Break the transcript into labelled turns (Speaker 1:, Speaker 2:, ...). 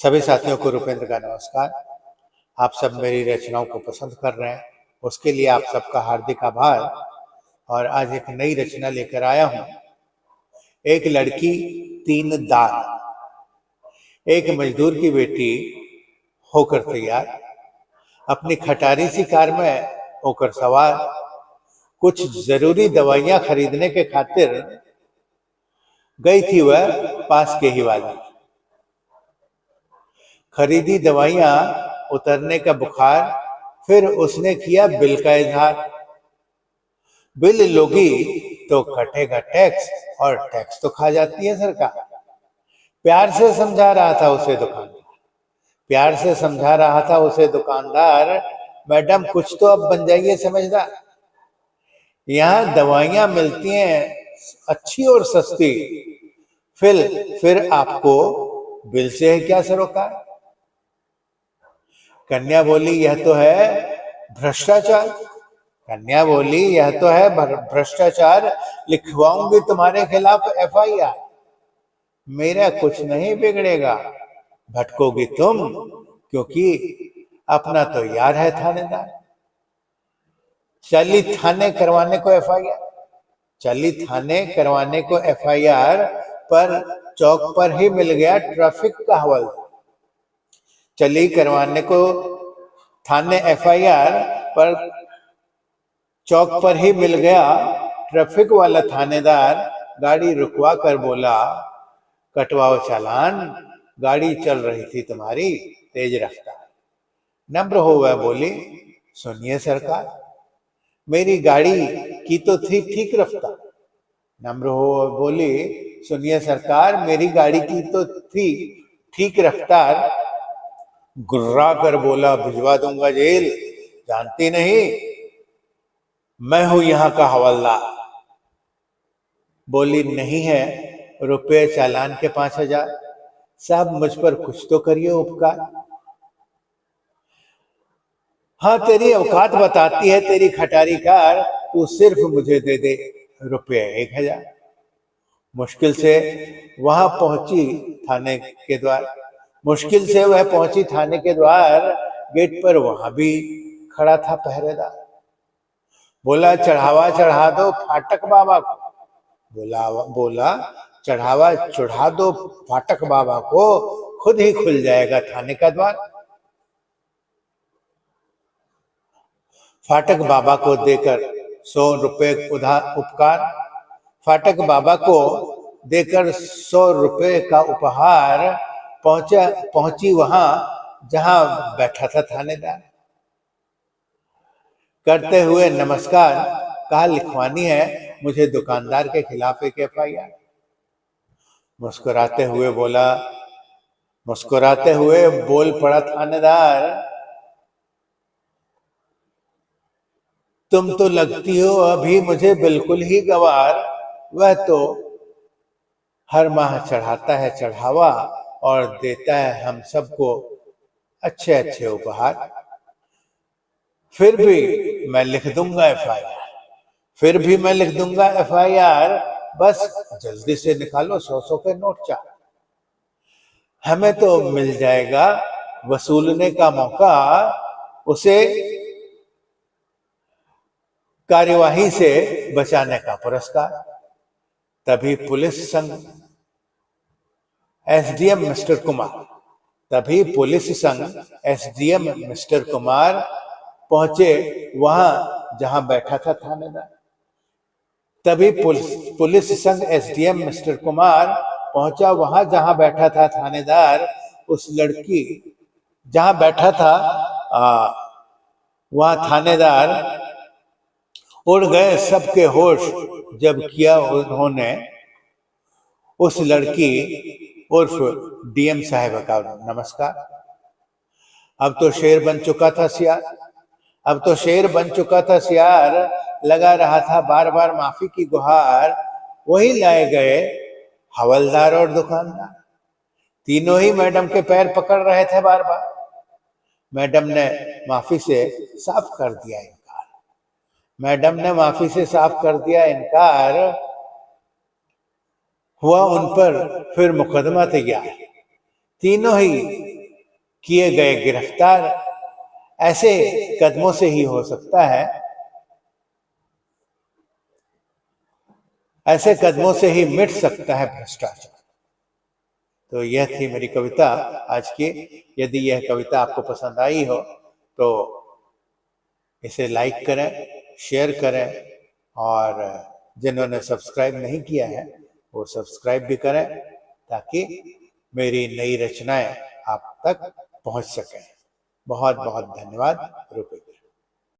Speaker 1: सभी साथियों को रुपेंद्र का नमस्कार। आप सब मेरी रचनाओं को पसंद कर रहे हैं, उसके लिए आप सबका हार्दिक आभार। और आज एक नई रचना लेकर आया हूं। एक लड़की तीन दाग। एक मजदूर की बेटी होकर तैयार, अपनी खटारी सी कार में होकर सवार, कुछ जरूरी दवाइयां खरीदने के खातिर गई थी वह पास के ही वाली। खरीदी दवाइयां, उतरने का बुखार, फिर उसने किया बिल का इजहार। बिल लोगी तो कटेगा टैक्स, और टैक्स तो खा जाती है सरकार। प्यार से समझा रहा था उसे दुकानदार, प्यार से समझा रहा था उसे दुकानदार, मैडम कुछ तो अब बन जाइए समझदार। यहाँ दवाइयां मिलती हैं अच्छी और सस्ती, फिर आपको बिल से है क्या सरोकार। कन्या बोली यह तो है भ्रष्टाचार, कन्या बोली यह तो है भ्रष्टाचार, लिखवाऊंगी तुम्हारे खिलाफ FIR। मेरा कुछ नहीं बिगड़ेगा, भटकोगी तुम, क्योंकि अपना तो यार है थानेदार। चली थाने करवाने को FIR, चली थाने करवाने को FIR, पर चौक पर ही मिल गया ट्रैफिक का हवलदार। चली करवाने को थाने FIR, पर चौक पर ही मिल गया ट्रैफिक वाला थानेदार। गाड़ी रुकवा कर बोला कटवाओ चालान, गाड़ी चल रही थी तुम्हारी तेज रफ्तार। नम्र हो वह बोली सुनिए सरकार, मेरी गाड़ी की तो थी ठीक रफ्तार। नम्र हो बोली सुनिए सरकार, मेरी गाड़ी की तो थी ठीक रफ्तार। गुर्रा कर बोला भिजवा दूंगा जेल, जानती नहीं मैं हूं यहां का हवलदार। बोली नहीं है रुपये चालान के 5000, साहब मुझ पर कुछ तो करिए उपकार। हाँ तेरी औकात बताती है तेरी खटारी कार, तू सिर्फ मुझे दे दे रुपये 1000। मुश्किल से वहां पहुंची थाने के द्वार, मुश्किल से वह पहुंची थाने के द्वार। गेट पर वहां भी खड़ा था पहरेदार। बोला चढ़ावा चढ़ा दो फाटक बाबा को, बोला चढ़ावा चढ़ा दो फाटक बाबा को, खुद ही खुल जाएगा थाने का द्वार। फाटक बाबा को देकर 100 रुपए उधार उपकार, फाटक बाबा को देकर 100 रुपए का उपहार। पहुंची वहां जहां बैठा था थानेदार। करते हुए नमस्कार कहा लिखवानी है मुझे दुकानदार के खिलाफ एक FIR। मुस्कुराते हुए बोल पड़ा थानेदार, तुम तो लगती हो अभी मुझे बिल्कुल ही गवार। वह तो हर माह चढ़ाता है चढ़ावा, और देता है हम सबको अच्छे अच्छे उपहार। फिर भी मैं लिख दूंगा FIR, फिर भी मैं लिख दूंगा FIR। बस जल्दी से निकालो 100 के नोट चार, हमें तो मिल जाएगा वसूलने का मौका, उसे कार्यवाही से बचाने का पुरस्कार। तभी पुलिस संघ SDM मिस्टर कुमार, तभी पुलिस संघ SDM मिस्टर कुमार पहुंचे वहां जहां बैठा था थानेदार। तभी पुलिस संघ SDM मिस्टर कुमार पहुंचा वहां जहां बैठा था थानेदार। उस लड़की जहां बैठा था वहां थानेदार। उड़ गए सबके होश जब किया उन्होंने उस लड़की उर्फ DM साहिबा का नमस्कार। अब तो शेर बन चुका था सियार, अब तो शेर बन चुका था सियार, लगा रहा था बार बार माफी की गुहार। वही लाए गए हवलदार और दुकानदार, तीनों ही मैडम के पैर पकड़ रहे थे बार बार। मैडम ने माफी से साफ कर दिया इनकार, मैडम ने माफी से साफ कर दिया इनकार। हुआ उन पर फिर मुकदमा तैयार, तीनों ही किए गए गिरफ्तार। ऐसे कदमों से ही हो सकता है, ऐसे कदमों से ही मिट सकता है भ्रष्टाचार। तो यह थी मेरी कविता आज की। यदि यह कविता आपको पसंद आई हो तो इसे लाइक करें, शेयर करें, और जिन्होंने सब्सक्राइब नहीं किया है वो सब्सक्राइब भी करें, ताकि मेरी नई रचनाएं आप तक पहुंच सकें। बहुत बहुत धन्यवाद। रुपये।